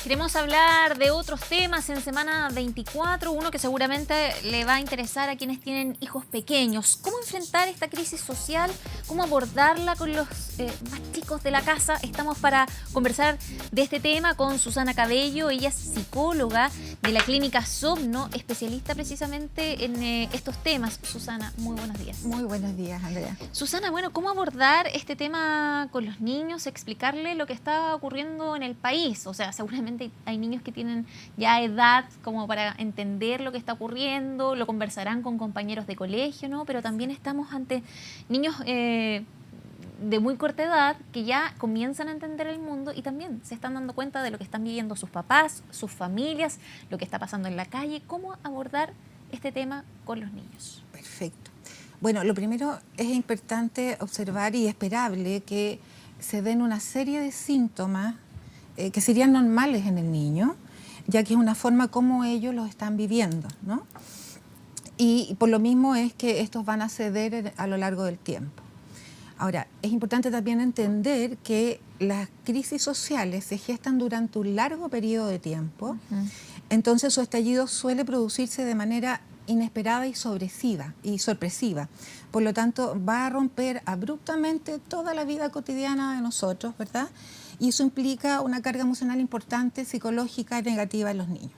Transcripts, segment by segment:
Queremos hablar de otros temas en semana 24, uno que seguramente le va a interesar a quienes tienen hijos pequeños. ¿Cómo enfrentar esta crisis social? ¿Cómo abordarla con los más chicos de la casa? Estamos para conversar de este tema con Susana Cabello. Ella es psicóloga de la clínica Somno, especialista precisamente en estos temas. Susana, muy buenos días. Muy buenos días, Andrea. Susana, bueno, ¿cómo abordar este tema con los niños? Explicarle lo que está ocurriendo en el país. O sea, seguramente hay niños que tienen ya edad como para entender lo que está ocurriendo, lo conversarán con compañeros de colegio, ¿no? Pero también estamos ante niños de muy corta edad que ya comienzan a entender el mundo y también se están dando cuenta de lo que están viviendo sus papás, sus familias, lo que está pasando en la calle. ¿Cómo abordar este tema con los niños? Perfecto. Bueno, lo primero es importante observar y esperable que se den una serie de síntomas que serían normales en el niño, ya que es una forma como ellos los están viviendo, ¿no? Y por lo mismo es que estos van a ceder a lo largo del tiempo. Ahora, es importante también entender que las crisis sociales se gestan durante un largo periodo de tiempo, entonces su estallido suele producirse de manera inesperada y sorpresiva. Por lo tanto, va a romper abruptamente toda la vida cotidiana de nosotros, ¿verdad? Y eso implica una carga emocional importante, psicológica y negativa en los niños.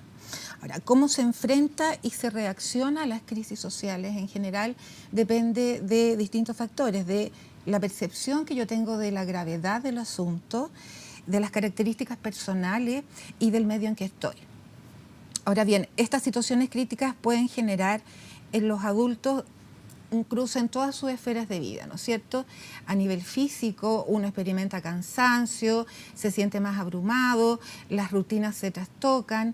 Ahora, cómo se enfrenta y se reacciona a las crisis sociales en general depende de distintos factores, de la percepción que yo tengo de la gravedad del asunto, de las características personales y del medio en que estoy. Ahora bien, estas situaciones críticas pueden generar en los adultos un cruce en todas sus esferas de vida, ¿no es cierto? A nivel físico, uno experimenta cansancio, se siente más abrumado, las rutinas se trastocan,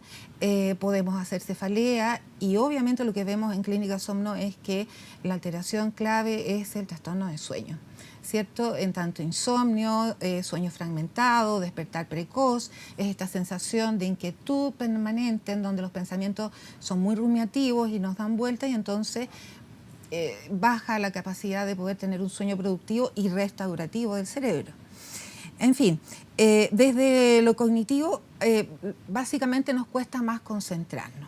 podemos hacer cefalea y obviamente lo que vemos en Clínica Somno es que la alteración clave es el trastorno de sueño, ¿cierto? En tanto insomnio, sueño fragmentado, despertar precoz, es esta sensación de inquietud permanente en donde los pensamientos son muy rumiativos y nos dan vuelta y entonces baja la capacidad de poder tener un sueño productivo y restaurativo del cerebro. En fin, desde lo cognitivo, básicamente nos cuesta más concentrarnos.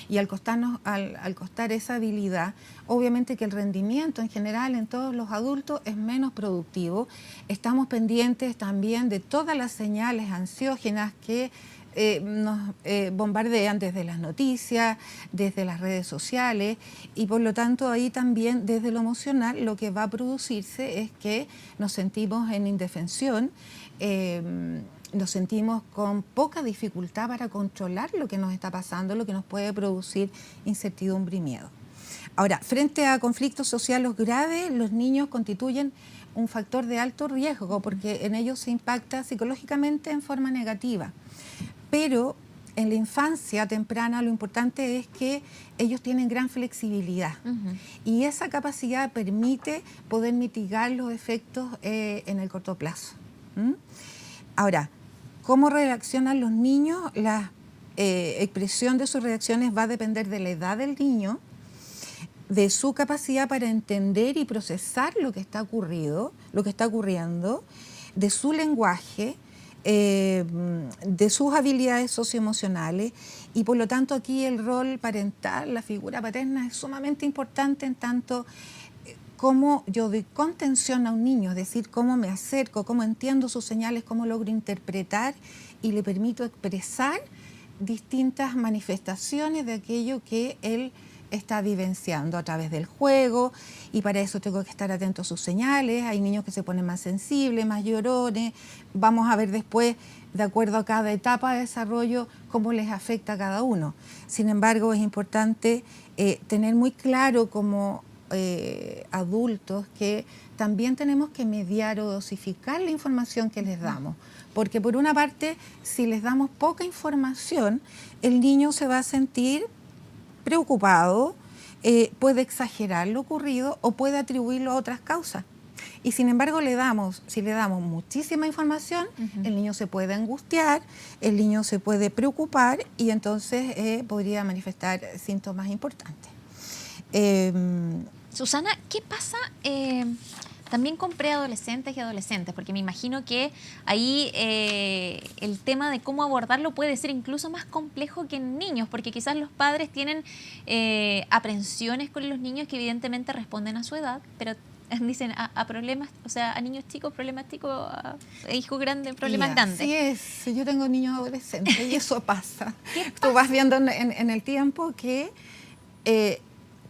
Y al costar esa habilidad, obviamente que el rendimiento en general en todos los adultos es menos productivo. Estamos pendientes también de todas las señales ansiógenas que nos bombardean desde las noticias, desde las redes sociales y por lo tanto ahí también desde lo emocional lo que va a producirse es que nos sentimos en indefensión, nos sentimos con poca dificultad para controlar lo que nos está pasando, lo que nos puede producir incertidumbre y miedo. Ahora, frente a conflictos sociales graves, los niños constituyen un factor de alto riesgo porque en ellos se impacta psicológicamente en forma negativa. Pero en la infancia temprana lo importante es que ellos tienen gran flexibilidad y esa capacidad permite poder mitigar los efectos en el corto plazo. Ahora, ¿cómo reaccionan los niños? La expresión de sus reacciones va a depender de la edad del niño, de su capacidad para entender y procesar lo que está ocurriendo, de su lenguaje, de sus habilidades socioemocionales y por lo tanto aquí el rol parental, la figura paterna es sumamente importante en tanto cómo yo doy contención a un niño, es decir, cómo me acerco, cómo entiendo sus señales, cómo logro interpretar y le permito expresar distintas manifestaciones de aquello que él está vivenciando a través del juego y para eso tengo que estar atento a sus señales. Hay niños que se ponen más sensibles, más llorones. Vamos a ver después, de acuerdo a cada etapa de desarrollo, cómo les afecta a cada uno. Sin embargo, es importante tener muy claro como adultos que también tenemos que mediar o dosificar la información que les damos. Porque por una parte, si les damos poca información, el niño se va a sentir preocupado, puede exagerar lo ocurrido o puede atribuirlo a otras causas. Y sin embargo, si le damos muchísima información, el niño se puede angustiar, el niño se puede preocupar y entonces podría manifestar síntomas importantes. Susana, ¿qué pasa también con preadolescentes y adolescentes, porque me imagino que ahí el tema de cómo abordarlo puede ser incluso más complejo que en niños, porque quizás los padres tienen aprensiones con los niños que evidentemente responden a su edad, pero dicen a problemas, o sea, a niños chicos problemas chicos, a hijos grandes problemas grandes. Sí es, yo tengo niños adolescentes y eso pasa. ¿Qué Tú pasa? vas viendo en el tiempo que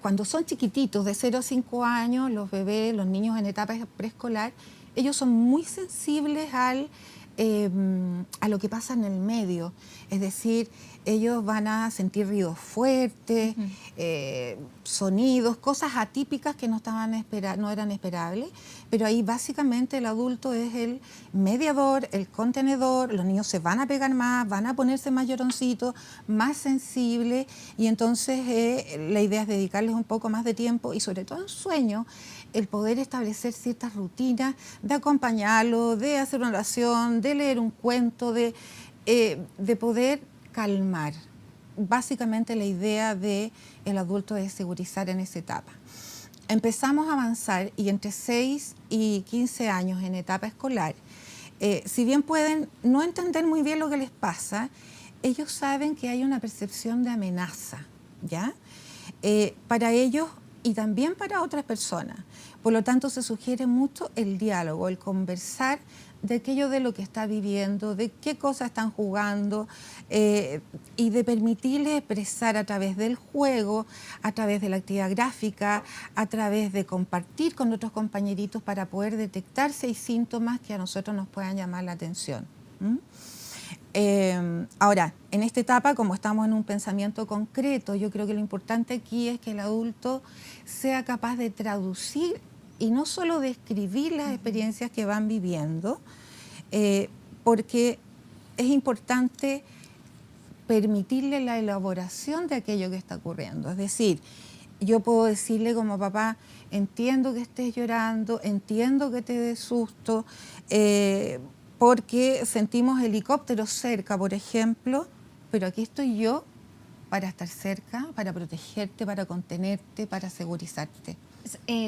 cuando son chiquititos, de 0 a 5 años, los bebés, los niños en etapa preescolar, ellos son muy sensibles a lo que pasa en el medio. Es decir, ellos van a sentir ruidos fuertes, sonidos, cosas atípicas que no eran esperables, pero ahí básicamente el adulto es el mediador, el contenedor, los niños se van a pegar más, van a ponerse más lloroncitos, más sensibles, y entonces la idea es dedicarles un poco más de tiempo y sobre todo en sueño, el poder establecer ciertas rutinas, de acompañarlo, de hacer una oración, de leer un cuento, de poder calmar. Básicamente la idea del adulto es segurizar en esa etapa. Empezamos a avanzar y entre 6 y 15 años en etapa escolar, si bien pueden no entender muy bien lo que les pasa, ellos saben que hay una percepción de amenaza, ¿ya? Para ellos y también para otras personas. Por lo tanto, se sugiere mucho el diálogo, el conversar de aquello de lo que está viviendo, de qué cosas están jugando y de permitirles expresar a través del juego, a través de la actividad gráfica, a través de compartir con otros compañeritos para poder detectar si hay síntomas que a nosotros nos puedan llamar la atención. Ahora, en esta etapa, como estamos en un pensamiento concreto, yo creo que lo importante aquí es que el adulto sea capaz de traducir y no solo de escribir las experiencias que van viviendo, porque es importante permitirle la elaboración de aquello que está ocurriendo. Es decir, yo puedo decirle como papá, entiendo que estés llorando, entiendo que te des susto, porque sentimos helicópteros cerca, por ejemplo, pero aquí estoy yo para estar cerca, para protegerte, para contenerte, para segurizarte.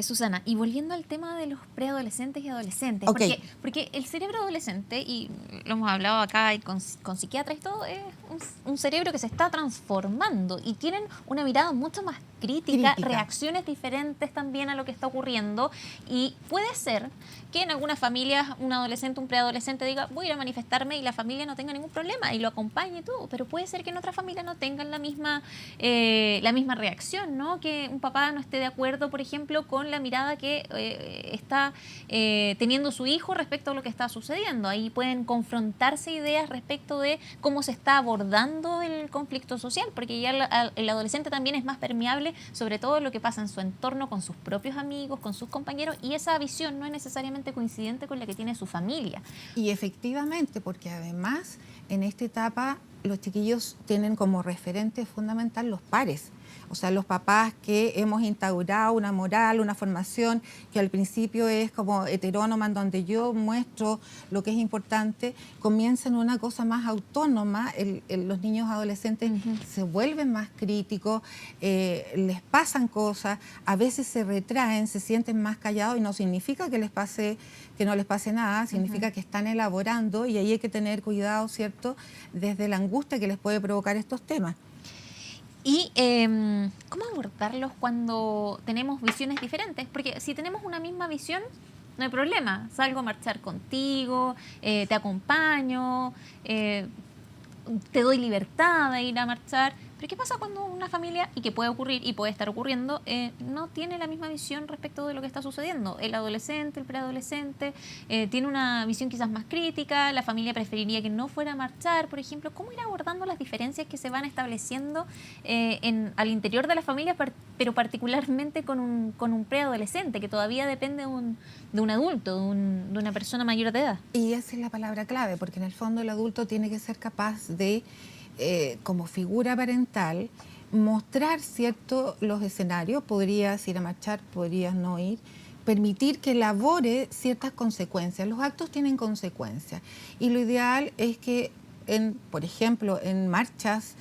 Susana, y volviendo al tema de los preadolescentes y adolescentes, Okay. porque el cerebro adolescente, y lo hemos hablado acá y con psiquiatras y todo, es un cerebro que se está transformando y tienen una mirada mucho más crítica, reacciones diferentes también a lo que está ocurriendo, y puede ser que en algunas familias un adolescente, un preadolescente diga voy a ir a manifestarme y la familia no tenga ningún problema y lo acompañe y todo, pero puede ser que en otra familia no tengan la misma reacción, ¿no? Que un papá no esté de acuerdo, por ejemplo, con la mirada que está teniendo su hijo respecto a lo que está sucediendo. Ahí pueden confrontarse ideas respecto de cómo se está abordando el conflicto social, porque ya el adolescente también es más permeable sobre todo lo que pasa en su entorno, con sus propios amigos, con sus compañeros, y esa visión no es necesariamente coincidente con la que tiene su familia. Y efectivamente, porque además en esta etapa los chiquillos tienen como referente fundamental los pares. O sea, los papás que hemos instaurado una moral, una formación que al principio es como heterónoma, en donde yo muestro lo que es importante, comienzan una cosa más autónoma. Los niños adolescentes se vuelven más críticos, les pasan cosas, a veces se retraen, se sienten más callados y no significa que no les pase nada, significa que están elaborando y ahí hay que tener cuidado, ¿cierto?, desde la angustia que les puede provocar estos temas. ¿Y cómo abordarlos cuando tenemos visiones diferentes? Porque si tenemos una misma visión, no hay problema. Salgo a marchar contigo, te acompaño, te doy libertad de ir a marchar. Pero ¿qué pasa cuando una familia, y que puede ocurrir y puede estar ocurriendo, no tiene la misma visión respecto de lo que está sucediendo? El adolescente, el preadolescente, tiene una visión quizás más crítica, la familia preferiría que no fuera a marchar, por ejemplo. ¿Cómo ir abordando las diferencias que se van estableciendo al interior de la familia, pero particularmente con un preadolescente que todavía depende de un adulto, de una persona mayor de edad? Y esa es la palabra clave, porque en el fondo el adulto tiene que ser capaz de como figura parental, mostrar los escenarios, podrías ir a marchar, podrías no ir, permitir que elabore ciertas consecuencias. Los actos tienen consecuencias y lo ideal es que por ejemplo, en marchas,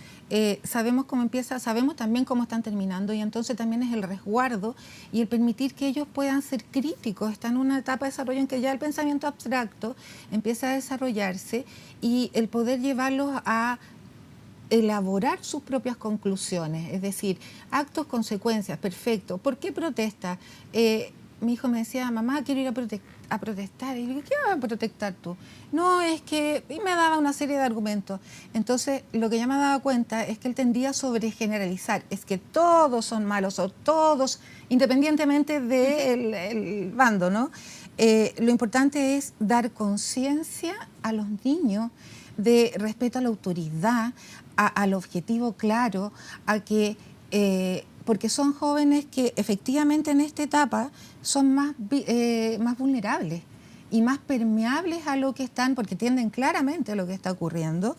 sabemos cómo empieza, sabemos también cómo están terminando, y entonces también es el resguardo y el permitir que ellos puedan ser críticos. Están en una etapa de desarrollo en que ya el pensamiento abstracto empieza a desarrollarse, y el poder llevarlos a elaborar sus propias conclusiones, es decir, actos, consecuencias, perfecto. ¿Por qué protesta? Mi hijo me decía, mamá, quiero ir a protestar. Y yo le digo, ¿qué vas a protestar tú? No, es que... Y me daba una serie de argumentos. Entonces, lo que ya me daba cuenta es que él tendía a sobregeneralizar. Es que todos son malos, o todos, independientemente del bando, ¿no? Lo importante es dar conciencia a los niños de respeto a la autoridad, al objetivo claro, a que... porque son jóvenes que efectivamente en esta etapa son más vulnerables y más permeables a lo que están, porque entienden claramente lo que está ocurriendo,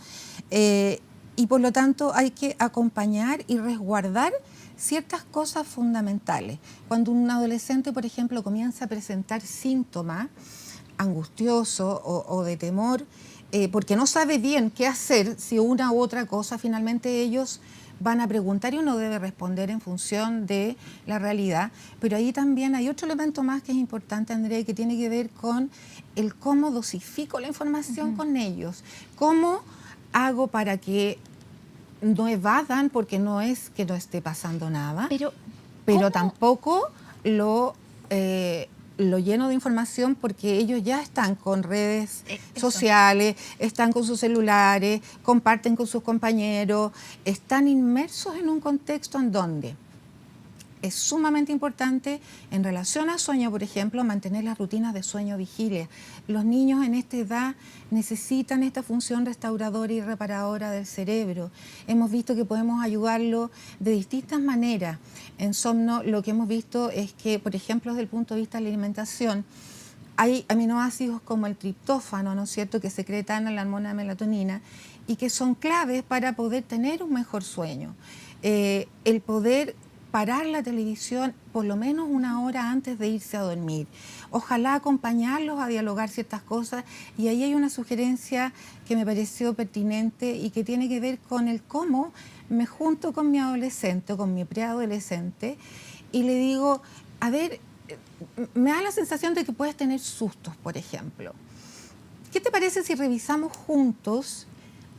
y por lo tanto hay que acompañar y resguardar ciertas cosas fundamentales. Cuando un adolescente, por ejemplo, comienza a presentar síntomas angustiosos o de temor, porque no sabe bien qué hacer, si una u otra cosa, finalmente ellos van a preguntar y uno debe responder en función de la realidad. Pero ahí también hay otro elemento más que es importante, Andrea, que tiene que ver con el cómo dosifico la información con ellos. ¿Cómo hago para que no evadan, porque no es que no esté pasando nada, pero tampoco lo lleno de información, porque ellos ya están con redes sociales, están con sus celulares, comparten con sus compañeros, están inmersos en un contexto en donde es sumamente importante, en relación al sueño, por ejemplo, mantener las rutinas de sueño-vigilia. Los niños en esta edad necesitan esta función restauradora y reparadora del cerebro. Hemos visto que podemos ayudarlo de distintas maneras. En Somno lo que hemos visto es que, por ejemplo, desde el punto de vista de la alimentación, hay aminoácidos como el triptófano, ¿no es cierto?, que secretan la hormona melatonina y que son claves para poder tener un mejor sueño. El poder parar la televisión por lo menos una hora antes de irse a dormir. Ojalá acompañarlos a dialogar ciertas cosas, y ahí hay una sugerencia que me pareció pertinente y que tiene que ver con el cómo me junto con mi adolescente o con mi preadolescente y le digo, a ver, me da la sensación de que puedes tener sustos, por ejemplo. ¿Qué te parece si revisamos juntos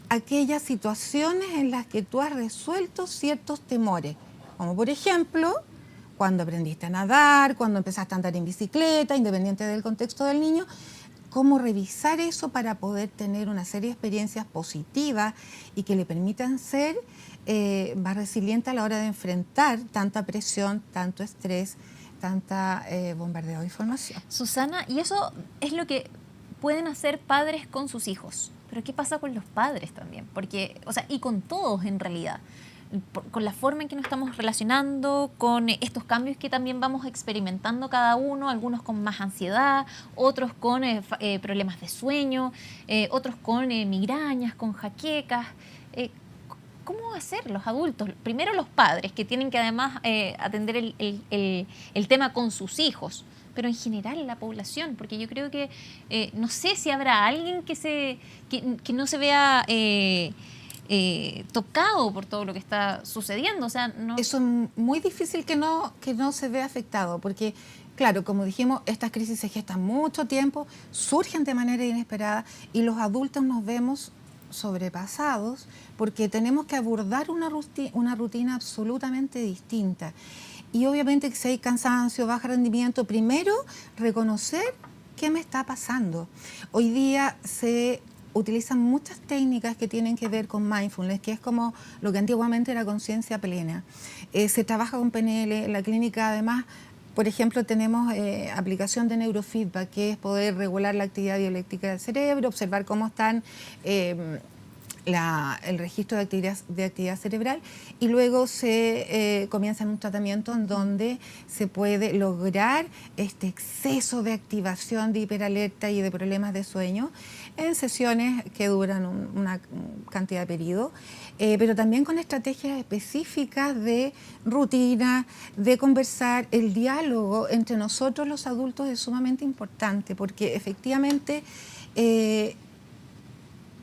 aquellas situaciones en las que tú has resuelto ciertos temores? Como por ejemplo, cuando aprendiste a nadar, cuando empezaste a andar en bicicleta, independiente del contexto del niño, cómo revisar eso para poder tener una serie de experiencias positivas y que le permitan ser más resiliente a la hora de enfrentar tanta presión, tanto estrés, tanta bombardeo de información. Susana, y eso es lo que pueden hacer padres con sus hijos. Pero ¿qué pasa con los padres también? Porque, o sea, y con todos en realidad. Con la forma en que nos estamos relacionando, con estos cambios que también vamos experimentando cada uno, algunos con más ansiedad, otros con problemas de sueño, otros con migrañas, con jaquecas. ¿Cómo hacer los adultos? Primero los padres, que tienen que además atender el tema con sus hijos, pero en general la población, porque yo creo que no sé si habrá alguien que no se vea tocado por todo lo que está sucediendo. O sea, no... Eso es muy difícil que no se vea afectado, porque, claro, como dijimos, estas crisis se gestan mucho tiempo, surgen de manera inesperada y los adultos nos vemos sobrepasados porque tenemos que abordar una rutina absolutamente distinta. Y obviamente que si hay cansancio, bajo rendimiento, primero reconocer qué me está pasando. Hoy día se utilizan muchas técnicas que tienen que ver con mindfulness, que es como lo que antiguamente era conciencia plena. Se trabaja con PNL, en la clínica además, por ejemplo, tenemos aplicación de neurofeedback, que es poder regular la actividad bioeléctrica del cerebro, observar cómo están el registro de actividad cerebral, y luego se comienza en un tratamiento en donde se puede lograr este exceso de activación de hiperalerta y de problemas de sueño en sesiones que duran una cantidad de periodo, pero también con estrategias específicas de rutina, de conversar. El diálogo entre nosotros los adultos es sumamente importante porque efectivamente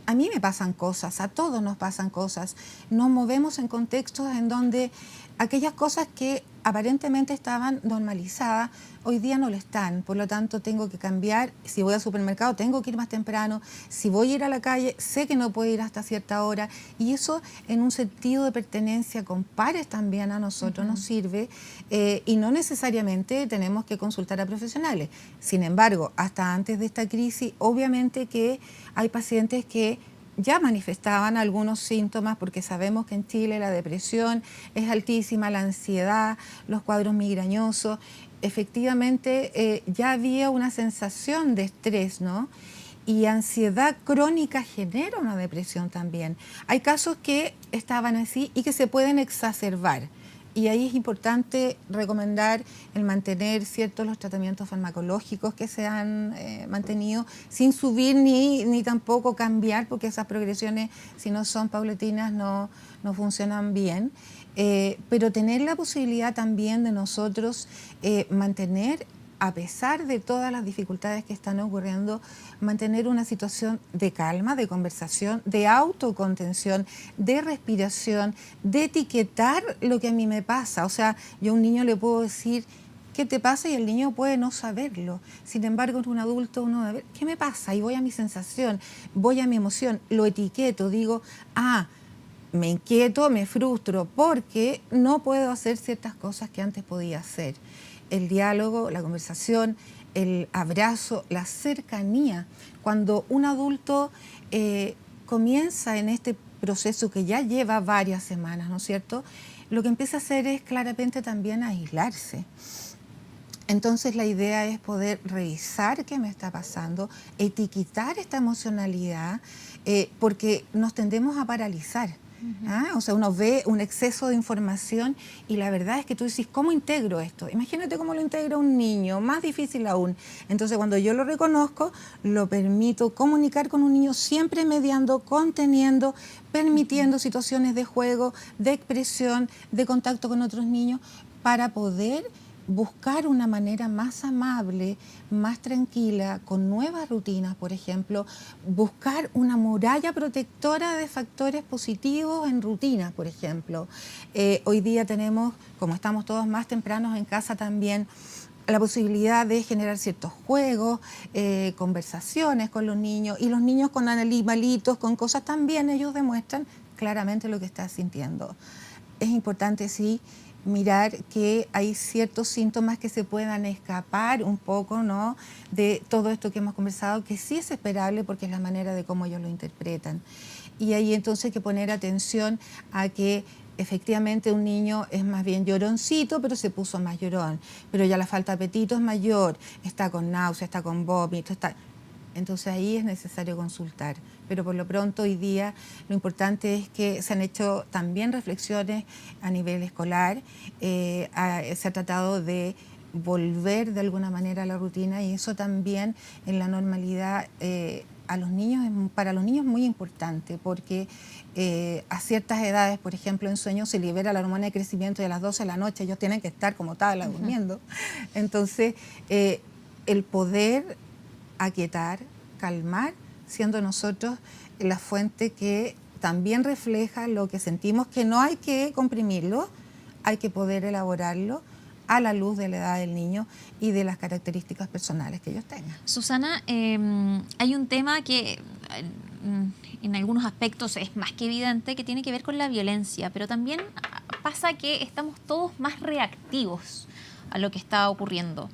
a mí me pasan cosas, a todos nos pasan cosas. Nos movemos en contextos en donde aquellas cosas que aparentemente estaban normalizadas, hoy día no lo están. Por lo tanto, tengo que cambiar. Si voy al supermercado, tengo que ir más temprano. Si voy a ir a la calle, sé que no puedo ir hasta cierta hora. Y eso, en un sentido de pertenencia con pares, también a nosotros nos sirve. Y no necesariamente tenemos que consultar a profesionales. Sin embargo, hasta antes de esta crisis, obviamente que hay pacientes que ya manifestaban algunos síntomas, porque sabemos que en Chile la depresión es altísima, la ansiedad, los cuadros migrañosos. Efectivamente, ya había una sensación de estrés, ¿no? Y ansiedad crónica genera una depresión también. Hay casos que estaban así y que se pueden exacerbar. Y ahí es importante recomendar el mantener ciertos los tratamientos farmacológicos que se han mantenido sin subir ni tampoco cambiar, porque esas progresiones, si no son paulatinas, no funcionan bien. Pero tener la posibilidad también de nosotros mantener, a pesar de todas las dificultades que están ocurriendo, mantener una situación de calma, de conversación, de autocontención, de respiración, de etiquetar lo que a mí me pasa. O sea, yo a un niño le puedo decir, ¿qué te pasa? Y el niño puede no saberlo. Sin embargo, en un adulto uno debe ver, ¿qué me pasa? Y voy a mi sensación, voy a mi emoción, lo etiqueto, digo, me inquieto, me frustro, porque no puedo hacer ciertas cosas que antes podía hacer. El diálogo, la conversación, el abrazo, la cercanía. Cuando un adulto comienza en este proceso que ya lleva varias semanas, ¿no es cierto?, lo que empieza a hacer es claramente también aislarse. Entonces la idea es poder revisar qué me está pasando, etiquetar esta emocionalidad, porque nos tendemos a paralizar. O sea, uno ve un exceso de información y la verdad es que tú dices, ¿cómo integro esto? Imagínate cómo lo integra un niño, más difícil aún. Entonces, cuando yo lo reconozco, lo permito comunicar con un niño, siempre mediando, conteniendo, permitiendo situaciones de juego, de expresión, de contacto con otros niños, para poder buscar una manera más amable, más tranquila, con nuevas rutinas, por ejemplo, buscar una muralla protectora de factores positivos en rutinas, por ejemplo. Hoy día tenemos, como estamos todos más tempranos en casa también, la posibilidad de generar ciertos juegos, conversaciones con los niños, y los niños con animalitos, con cosas también, ellos demuestran claramente lo que están sintiendo. Es importante, sí, mirar que hay ciertos síntomas que se puedan escapar un poco, ¿no?, de todo esto que hemos conversado, que sí es esperable porque es la manera de cómo ellos lo interpretan. Y ahí entonces hay que poner atención a que efectivamente un niño es más bien lloroncito, pero se puso más llorón, pero ya la falta de apetito es mayor, está con náusea, está con vómito, está... Entonces ahí es necesario consultar. Pero por lo pronto hoy día lo importante es que se han hecho también reflexiones a nivel escolar. Se ha tratado de volver de alguna manera a la rutina, y eso también en la normalidad a los niños, para los niños es muy importante, porque a ciertas edades, por ejemplo, en sueños se libera la hormona de crecimiento y a las 12 de la noche ellos tienen que estar como tabla durmiendo. Entonces, el poder aquietar, calmar, siendo nosotros la fuente que también refleja lo que sentimos, que no hay que comprimirlo, hay que poder elaborarlo a la luz de la edad del niño y de las características personales que ellos tengan. Susana, hay un tema que en algunos aspectos es más que evidente, que tiene que ver con la violencia, pero también pasa que estamos todos más reactivos a lo que está ocurriendo.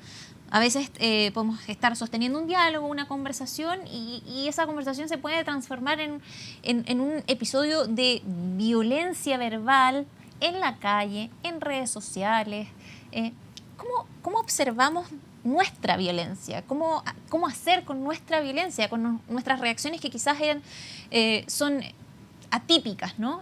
A veces podemos estar sosteniendo un diálogo, una conversación, y esa conversación se puede transformar en un episodio de violencia verbal en la calle, en redes sociales. ¿Cómo observamos nuestra violencia? ¿Cómo hacer con nuestra violencia, con nuestras reacciones que quizás son atípicas, ¿no?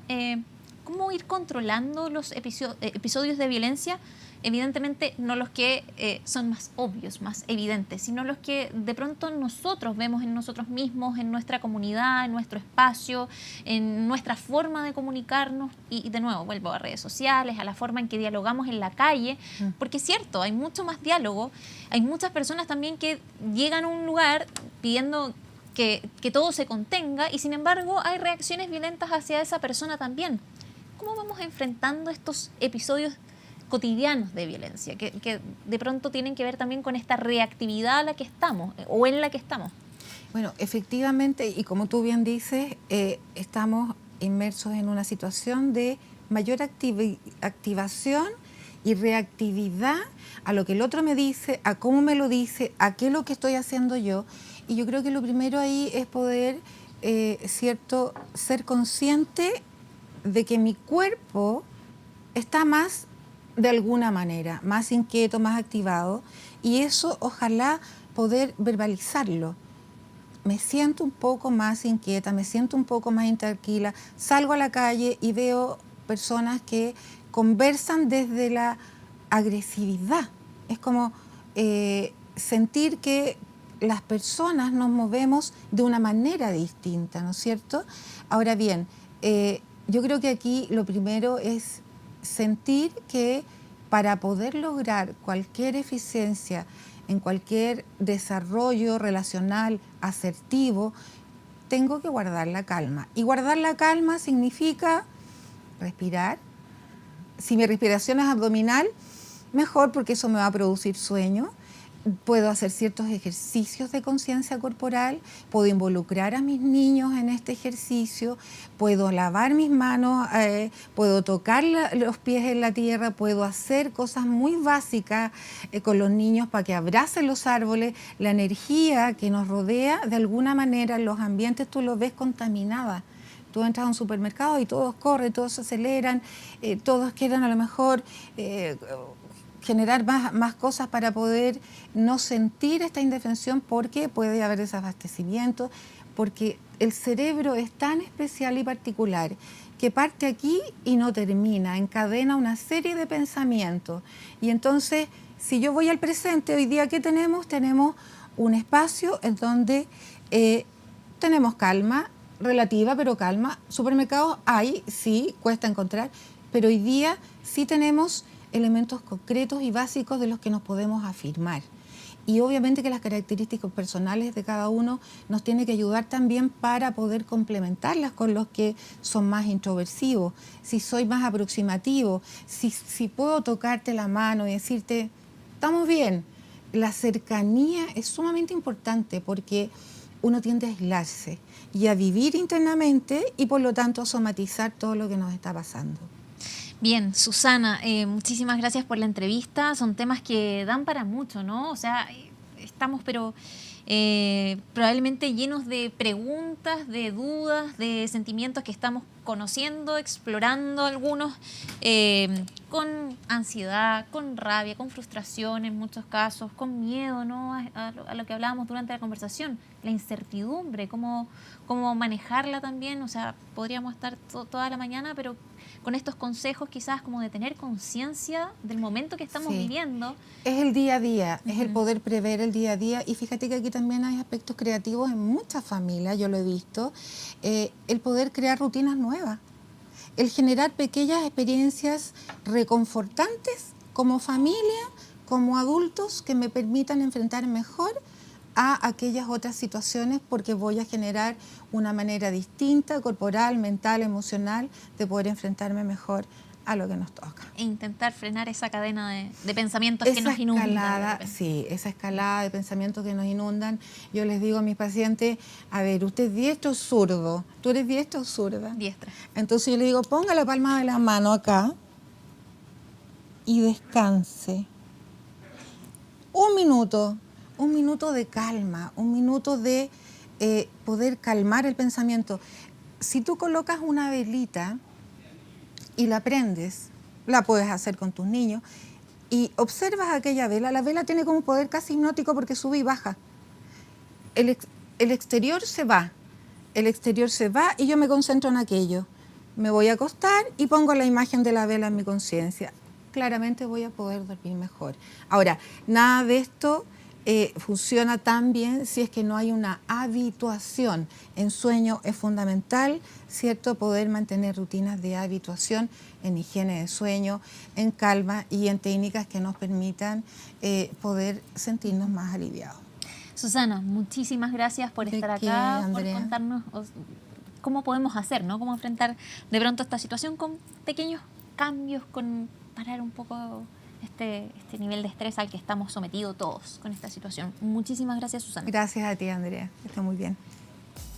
¿Cómo ir controlando los episodios de violencia? Evidentemente no los que son más obvios, más evidentes, sino los que de pronto nosotros vemos en nosotros mismos, en nuestra comunidad, en nuestro espacio, en nuestra forma de comunicarnos, y de nuevo vuelvo a redes sociales, a la forma en que dialogamos en la calle, porque es cierto, hay mucho más diálogo, hay muchas personas también que llegan a un lugar pidiendo que todo se contenga y sin embargo hay reacciones violentas hacia esa persona también. ¿Cómo vamos enfrentando estos episodios cotidianos de violencia que de pronto tienen que ver también con esta reactividad a la que estamos o en la que estamos? Bueno, efectivamente, y como tú bien dices, estamos inmersos en una situación de mayor activación y reactividad a lo que el otro me dice, a cómo me lo dice, a qué es lo que estoy haciendo yo. Y yo creo que lo primero ahí es poder, ser consciente de que mi cuerpo está más, de alguna manera, más inquieto, más activado, y eso ojalá poder verbalizarlo. Me siento un poco más inquieta, me siento un poco más intranquila, salgo a la calle y veo personas que conversan desde la agresividad. Es como sentir que las personas nos movemos de una manera distinta, ¿no es cierto? Ahora bien, yo creo que aquí lo primero es sentir que para poder lograr cualquier eficiencia en cualquier desarrollo relacional asertivo, tengo que guardar la calma. Y guardar la calma significa respirar. Si mi respiración es abdominal, mejor porque eso me va a producir sueño. Puedo hacer ciertos ejercicios de conciencia corporal, puedo involucrar a mis niños en este ejercicio, puedo lavar mis manos, puedo tocar los pies en la tierra, puedo hacer cosas muy básicas con los niños para que abracen los árboles. La energía que nos rodea, de alguna manera, en los ambientes tú los ves contaminada. Tú entras a un supermercado y todos corren, todos se aceleran, todos quieren a lo mejor generar más cosas para poder no sentir esta indefensión, porque puede haber desabastecimiento, porque el cerebro es tan especial y particular que parte aquí y no termina, encadena una serie de pensamientos. Y entonces, si yo voy al presente, hoy día, ¿qué tenemos? Tenemos un espacio en donde tenemos calma relativa, pero calma. Supermercados hay, sí, cuesta encontrar, pero hoy día sí tenemos elementos concretos y básicos de los que nos podemos afirmar. Y obviamente que las características personales de cada uno nos tiene que ayudar también para poder complementarlas con los que son más introversivos. Si soy más aproximativo, si puedo tocarte la mano y decirte, estamos bien. La cercanía es sumamente importante porque uno tiende a aislarse y a vivir internamente y por lo tanto a somatizar todo lo que nos está pasando. Bien, Susana, muchísimas gracias por la entrevista. Son temas que dan para mucho, ¿no? O sea, estamos pero probablemente llenos de preguntas, de dudas, de sentimientos que estamos conociendo, explorando algunos, con ansiedad, con rabia, con frustración en muchos casos, con miedo, ¿no? A lo que hablábamos durante la conversación, la incertidumbre, cómo manejarla también. O sea, podríamos estar toda la mañana, pero con estos consejos quizás como de tener conciencia del momento que estamos viviendo. Es el día a día, es el poder prever el día a día, y fíjate que aquí también hay aspectos creativos en muchas familias, yo lo he visto, el poder crear rutinas nuevas, el generar pequeñas experiencias reconfortantes como familia, como adultos, que me permitan enfrentar mejor a aquellas otras situaciones, porque voy a generar una manera distinta, corporal, mental, emocional, de poder enfrentarme mejor a lo que nos toca. E intentar frenar esa cadena de pensamientos que nos inundan. Sí, esa escalada de pensamientos que nos inundan. Yo les digo a mis pacientes, a ver, ¿usted es diestro o zurdo? ¿Tú eres diestra o zurda? Diestra. Entonces yo le digo, ponga la palma de la mano acá y descanse. Un minuto de calma, un minuto de poder calmar el pensamiento. Si tú colocas una velita y la prendes, la puedes hacer con tus niños, y observas aquella vela, la vela tiene como un poder casi hipnótico porque sube y baja. El exterior se va y yo me concentro en aquello. Me voy a acostar y pongo la imagen de la vela en mi conciencia. Claramente voy a poder dormir mejor. Ahora, nada de esto funciona tan bien si es que no hay una habituación. En sueño es fundamental, ¿cierto?, poder mantener rutinas de habituación en higiene de sueño, en calma y en técnicas que nos permitan poder sentirnos más aliviados. Susana, muchísimas gracias por ¿De estar qué, acá, por Andrea? contarnos cómo podemos hacer, ¿no? Cómo enfrentar de pronto esta situación con pequeños cambios, con parar un poco este nivel de estrés al que estamos sometidos todos con esta situación. Muchísimas gracias, Susana. Gracias a ti, Andrea. Que esté muy bien.